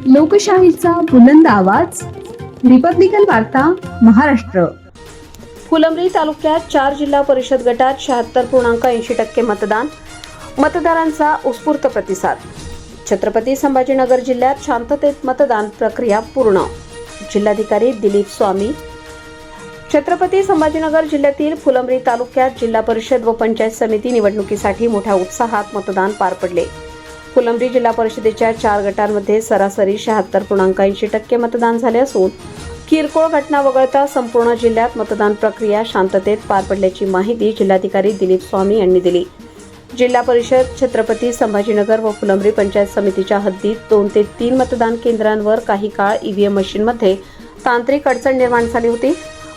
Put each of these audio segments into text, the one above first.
लोकशाहीचा बुलंद आवाज, रिपब्लिकन वार्ता, महाराष्ट्र. फुलंब्री तालुक्यात 4 जिल्हा परिषद गटात 76.80% मतदान. मतदारांचा उत्स्फूर्त प्रतिसाद. छत्रपती संभाजीनगर जिल्ह्यात शांततेत मतदान प्रक्रिया पूर्ण. जिल्हाधिकारी दिलीप स्वामी. छत्रपती संभाजीनगर जिल्ह्यातील फुलंब्री तालुक्यात जिल्हा परिषद व पंचायत समिती निवडणुकीसाठी मोठ्या उत्साहात मतदान पार पडले. फुलंब्री जिल्हा परिषदेच्या 4 गटांमध्ये सरासरी 76.80% मतदान झाले असून किरकोळ घटना वगळता संपूर्ण जिल्ह्यात मतदान प्रक्रिया शांततेत पार पडल्याची माहिती जिल्हाधिकारी दिलीप स्वामी यांनी दिली. जिल्हा परिषद छत्रपती संभाजीनगर व फुलंब्री पंचायत समितीच्या हद्दीत 2 ते 3 मतदान केंद्रांवर काही काळ ईव्हीएम मशीनमध्ये तांत्रिक अडचण निर्माण झाली होती.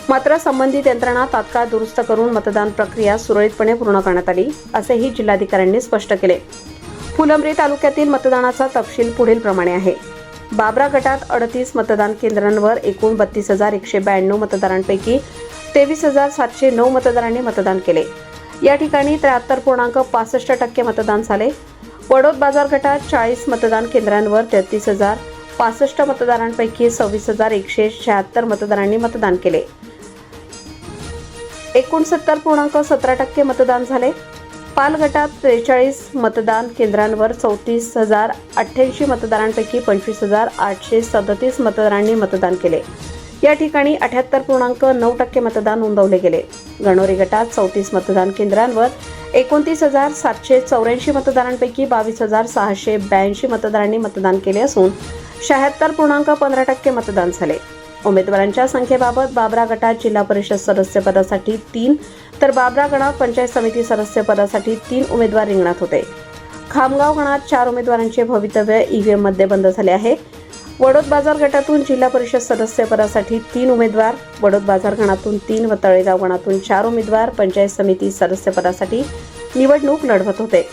मात्र संबंधित यंत्रणा तात्काळ दुरुस्त करून मतदान प्रक्रिया सुरळीतपणे पूर्ण करण्यात आली, असेही जिल्हाधिकाऱ्यांनी स्पष्ट केले. फुलंब्री तालुक्यातील मतदानाचा तपशील पुढील प्रमाणे आहे. बाबरा गटात 38 मतदान केंद्रांवर एकूण 32,192 मतदारांपैकी 23,709 मतदारांनी मतदान केले. या ठिकाणी 73.65% मतदान झाले. वडोद बाजार गटात 40 मतदान केंद्रांवर 33,065 मतदारांपैकी 26,176 मतदारांनी मतदान केले. 69.17% मतदान झाले. पाल गटात 43 मतदान केंद्रांवर 34,088 मतदारांपैकी 25,837 मतदारांनी मतदान केले. या ठिकाणी 78.9% मतदान नोंदवले गेले. गणोरी गटात 34 मतदान केंद्रांवर 29,784 मतदारांपैकी 22,682 मतदारांनी मतदान केले असून 76.15% मतदान झाले. उमेदवारांच्या संख्येबाबत बाबरा गटात जिल्हा परिषद सदस्य पदासाठी 3 तर बाबरा गणात पंचायत समिती सदस्य पदासाठी 3 उमेदवार रिंगणात होते. खामगाव गणात 4 उमेदवारांचे भवितव्य ईव्हीएममध्ये बंद झाले आहे. वडोद बाजार गटातून जिल्हा परिषद सदस्य पदासाठी 3 उमेदवार, वडोद बाजार गणातून 3 व तळेगाव गणातून 4 उमेदवार पंचायत समिती सदस्य पदासाठी निवडणूक लढवत होते.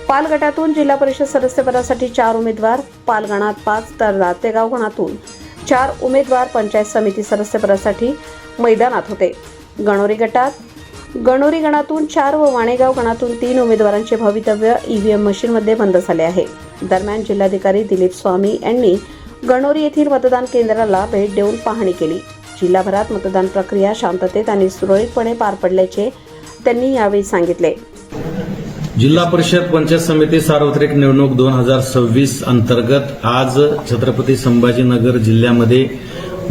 पाल गटातून जिल्हा परिषद सदस्य पदासाठी 4 उमेदवार, पाल गणात 5 तर रातेगाव गणातून 4 उमेदवार पंचायत समिती सदस्य पदासाठी मैदानात होते. गणोरी गणातून 4 व वाणेगाव गणातून 3 उमेदवारांचे भवितव्य ईव्हीएम मशीनमध्ये बंद झाले आहे. दरम्यान जिल्हाधिकारी दिलीप स्वामी यांनी गणोरी येथील मतदान केंद्राला भेट देऊन पाहणी केली. जिल्हाभरात मतदान प्रक्रिया शांततेत आणि सुरळीतपणे पार पडल्याचे त्यांनी यावेळी सांगितले. जिल्हा परिषद पंचायत समिती सार्वत्रिक निवडणूक 2026 अंतर्गत आज छत्रपती संभाजीनगर जिल्ह्यामध्ये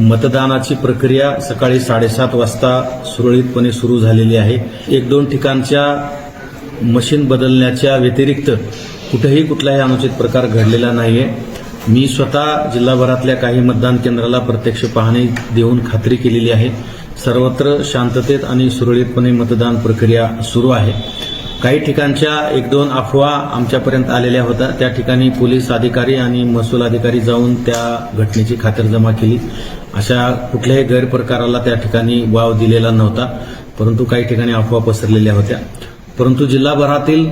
मतदानाची प्रक्रिया सकाळी 7:30 वाजता सुरळीतपणे सुरू झालेली आहे. 1-2 ठिकाणच्या मशीन बदलण्याच्या व्यतिरिक्त कुठलाही अनुचित प्रकार घडलेला नाहीये. मी स्वतः जिल्हाभरातल्या काही मतदान केंद्राला प्रत्यक्ष पाहणी देऊन खात्री केलेली आहे. सर्वत्र शांततेत आणि सुरळीतपणे मतदान प्रक्रिया सुरू आहे. काही ठिकाणच्या 1-2 अफवा आमच्यापर्यंत आलेल्या होत्या. त्या ठिकाणी पोलीस अधिकारी आणि महसूल अधिकारी जाऊन त्या घटनेची खातरजमा केली. अशा कुठल्याही गैरप्रकाराला त्या ठिकाणी वाव दिलेला नव्हता, परंतु काही ठिकाणी अफवा पसरलेल्या होत्या. परंतु जिल्हाभरातील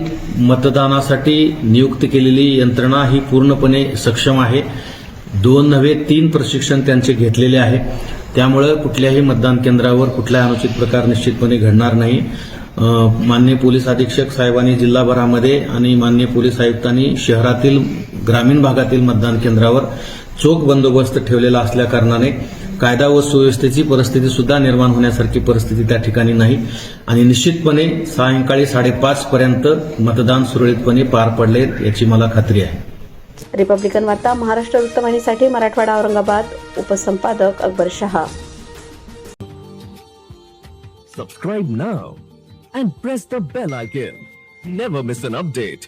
मतदानासाठी नियुक्त केलेली यंत्रणा ही पूर्णपणे सक्षम आहे. 2 नव्हे 3 प्रशिक्षण त्यांचे घेतलेले आहे. त्यामुळे कुठल्याही मतदान केंद्रावर कुठलाही अनुचित प्रकार निश्चितपणे घडणार नाही. माननीय पोलीस अधीक्षक साहेबांनी जिल्हाभरामध्ये आणि माननीय पोलीस आयुक्तांनी शहरातील ग्रामीण भागातील मतदान केंद्रावर चोख बंदोबस्त ठेवलेला असल्या कारणाने कायदा व सुव्यवस्थेची परिस्थिती सुद्धा निर्माण होण्यासारखी परिस्थिती त्या ठिकाणी नाही आणि निश्चितपणे सायंकाळी 5:30 पर्यंत मतदान सुरळीतपणे पार पडले याची मला खात्री आहे. रिपब्लिकन वार्ता Maharashtra वृत्तवाहिनीसाठी Marathwada Aurangabad उपसंपादक Akbar Shah. Subscribe now and press the bell icon. Never miss an update.